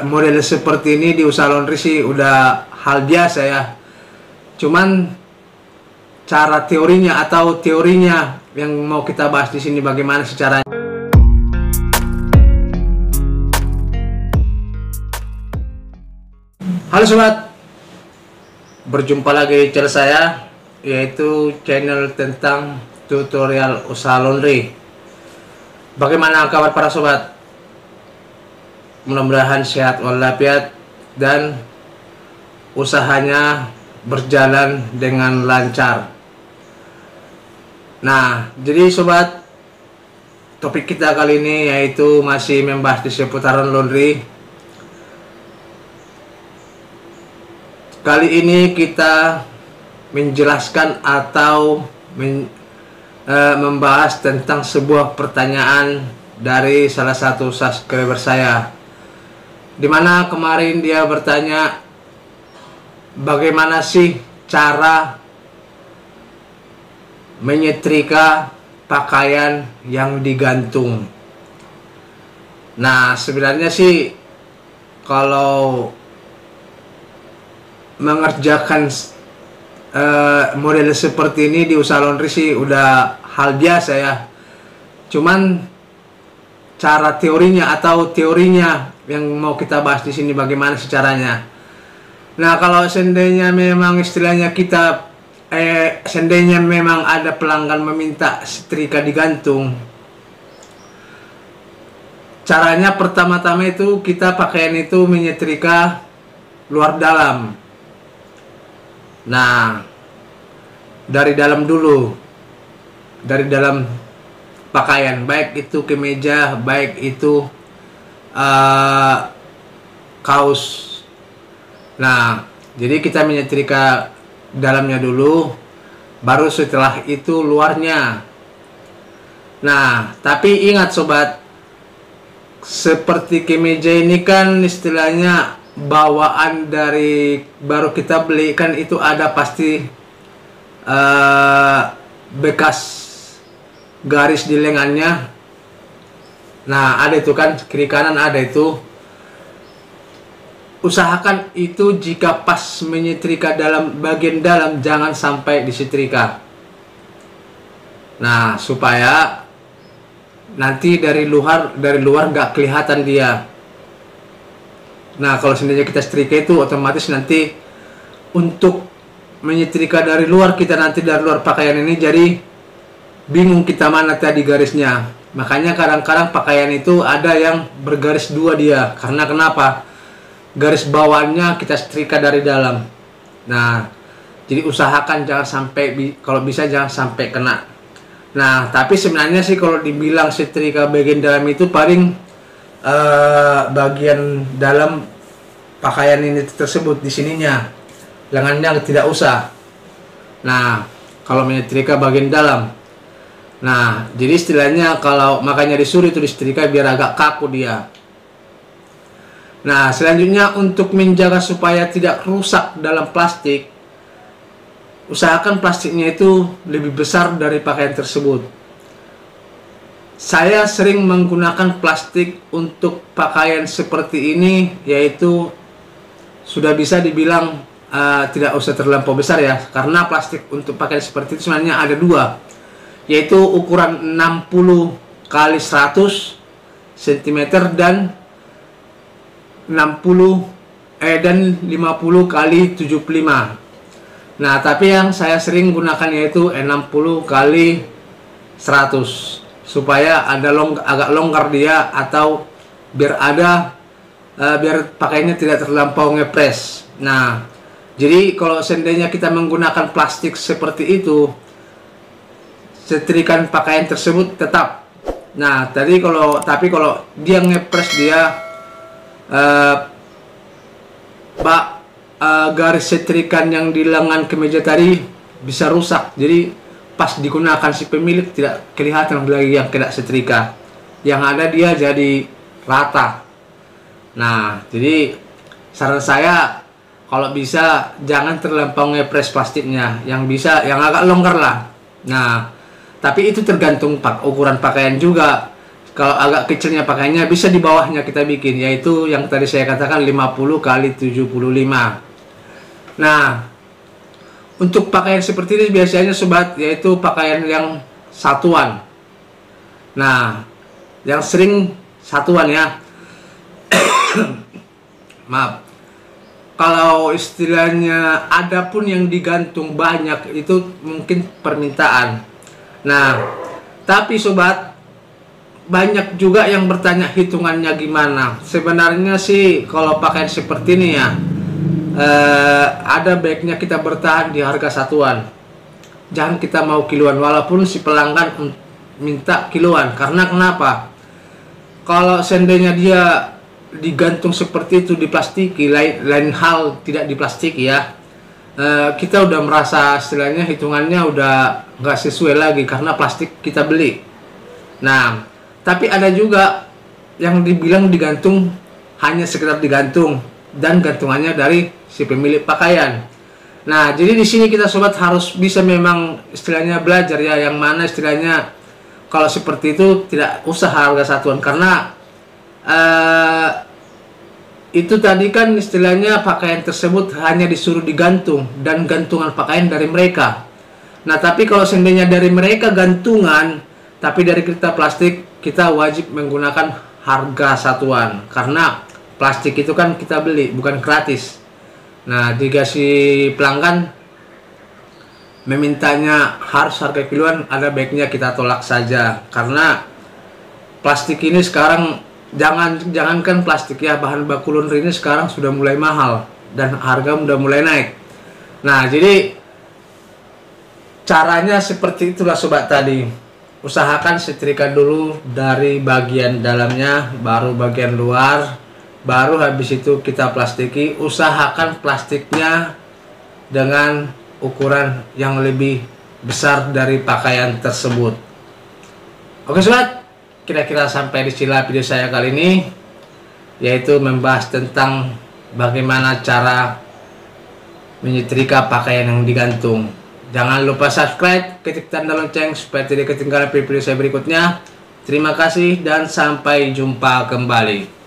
Model seperti ini di usaha laundry sih udah hal biasa ya. Cuman cara teorinya atau teorinya yang mau kita bahas di sini, bagaimana secara. Halo sobat, berjumpa lagi di channel saya, yaitu channel tentang tutorial usaha laundry. Bagaimana kabar para sobat? Mudah-mudahan sehat walafiat dan usahanya berjalan dengan lancar. Nah, jadi sobat, topik kita kali ini yaitu masih membahas di seputaran laundry. Kali ini kita menjelaskan atau membahas tentang sebuah pertanyaan dari salah satu subscriber saya, dimana kemarin dia bertanya, bagaimana sih cara menyetrika pakaian yang digantung. Nah, sebenarnya sih kalau mengerjakan model seperti ini di usaha laundry sih udah hal biasa ya. Cuman cara teorinya atau teorinya yang mau kita bahas di sini, bagaimana caranya. Nah, kalau seandainya memang istilahnya kita seandainya memang ada pelanggan meminta setrika digantung, caranya pertama-tama itu kita pakaian itu menyetrika luar dalam. Nah, dari dalam dulu, dari dalam pakaian, baik itu kemeja, baik itu kaus. Nah, jadi kita menyetrika dalamnya dulu, baru setelah itu luarnya. Nah, tapi ingat sobat, seperti kemeja ini kan istilahnya bawaan dari baru kita beli, kan itu ada pasti bekas garis di lengannya. Nah, ada itu kan, kiri kanan ada itu. Usahakan itu jika pas menyetrika dalam bagian dalam, jangan sampai disetrika. Nah, supaya nanti dari luar nggak kelihatan dia. Nah, kalau seandainya kita setrika itu otomatis nanti untuk menyetrika dari luar, kita nanti dari luar pakaian ini jadi bingung kita mana tadi garisnya. Makanya kadang-kadang pakaian itu ada yang bergaris dua dia. Karena kenapa? Garis bawahnya kita setrika dari dalam. Nah, jadi usahakan jangan sampai, kalau bisa jangan sampai kena. Nah, tapi sebenarnya sih kalau dibilang setrika bagian dalam itu paling bagian dalam pakaian ini tersebut di sininya, lengannya tidak usah. Nah, kalau menyetrika bagian dalam, nah jadi istilahnya kalau makanya disuruh itu disetrika biar agak kaku dia. Nah, selanjutnya untuk menjaga supaya tidak rusak dalam plastik, usahakan plastiknya itu lebih besar dari pakaian tersebut. Saya sering menggunakan plastik untuk pakaian seperti ini, yaitu sudah bisa dibilang tidak usah terlampau besar ya, karena plastik untuk pakaian seperti itu sebenarnya ada dua, yaitu ukuran 60 x 100 cm dan 50 x 75. Nah, tapi yang saya sering gunakan yaitu 60 x 100 supaya ada agak longgar dia, atau biar biar pakaiannya tidak terlampau ngepres. Nah, jadi kalau seandainya kita menggunakan plastik seperti itu, setrikaan pakaian tersebut tetap. Nah, tapi kalau dia ngepres dia garis setrikaan yang di lengan kemeja tadi bisa rusak. Jadi pas digunakan si pemilik tidak kelihatan lagi yang kena setrika, yang ada dia jadi rata. Nah, jadi saran saya kalau bisa jangan terlampau ngepres plastiknya, yang bisa yang agak longgar lah. Nah, tapi itu tergantung ukuran pakaian juga. Kalau agak kecilnya pakaiannya bisa di bawahnya kita bikin, yaitu yang tadi saya katakan 50 kali 75. Nah, untuk pakaian seperti ini biasanya sobat, yaitu pakaian yang satuan. Nah, yang sering satuan ya. Maaf. Kalau istilahnya ada pun yang digantung banyak, itu mungkin permintaan. Nah, tapi sobat, banyak juga yang bertanya hitungannya gimana. Sebenarnya sih kalau pakaian seperti ini ya, ada baiknya kita bertahan di harga satuan. Jangan kita mau kiloan, walaupun si pelanggan minta kiloan. Karena kenapa? Kalau seandainya dia digantung seperti itu, diplastiki, lain hal tidak diplastiki ya, kita udah merasa istilahnya hitungannya udah nggak sesuai lagi karena plastik kita beli. Nah, tapi ada juga yang dibilang digantung hanya sekedar digantung dan gantungannya dari si pemilik pakaian. Nah, jadi di sini kita sobat harus bisa memang istilahnya belajar ya, yang mana istilahnya kalau seperti itu tidak usah harga satuan, karena itu tadi kan istilahnya pakaian tersebut hanya disuruh digantung dan gantungan pakaian dari mereka. Nah, tapi kalau seandainya dari mereka gantungan tapi dari kita plastik, kita wajib menggunakan harga satuan karena plastik itu kan kita beli, bukan gratis. Nah, jika si pelanggan memintanya harus harga kiloan, ada baiknya kita tolak saja, karena plastik ini sekarang jangankan plastik ya, bahan baku laundry ini sekarang sudah mulai mahal dan harga sudah mulai naik. Nah, jadi caranya seperti itulah sobat tadi. Usahakan setrika dulu dari bagian dalamnya, baru bagian luar, baru habis itu kita plastiki. Usahakan plastiknya dengan ukuran yang lebih besar dari pakaian tersebut. Oke sobat, kira-kira sampai di sini video saya kali ini, yaitu membahas tentang bagaimana cara menyetrika pakaian yang digantung. Jangan lupa subscribe, ketik tanda lonceng supaya tidak ketinggalan video saya berikutnya. Terima kasih dan sampai jumpa kembali.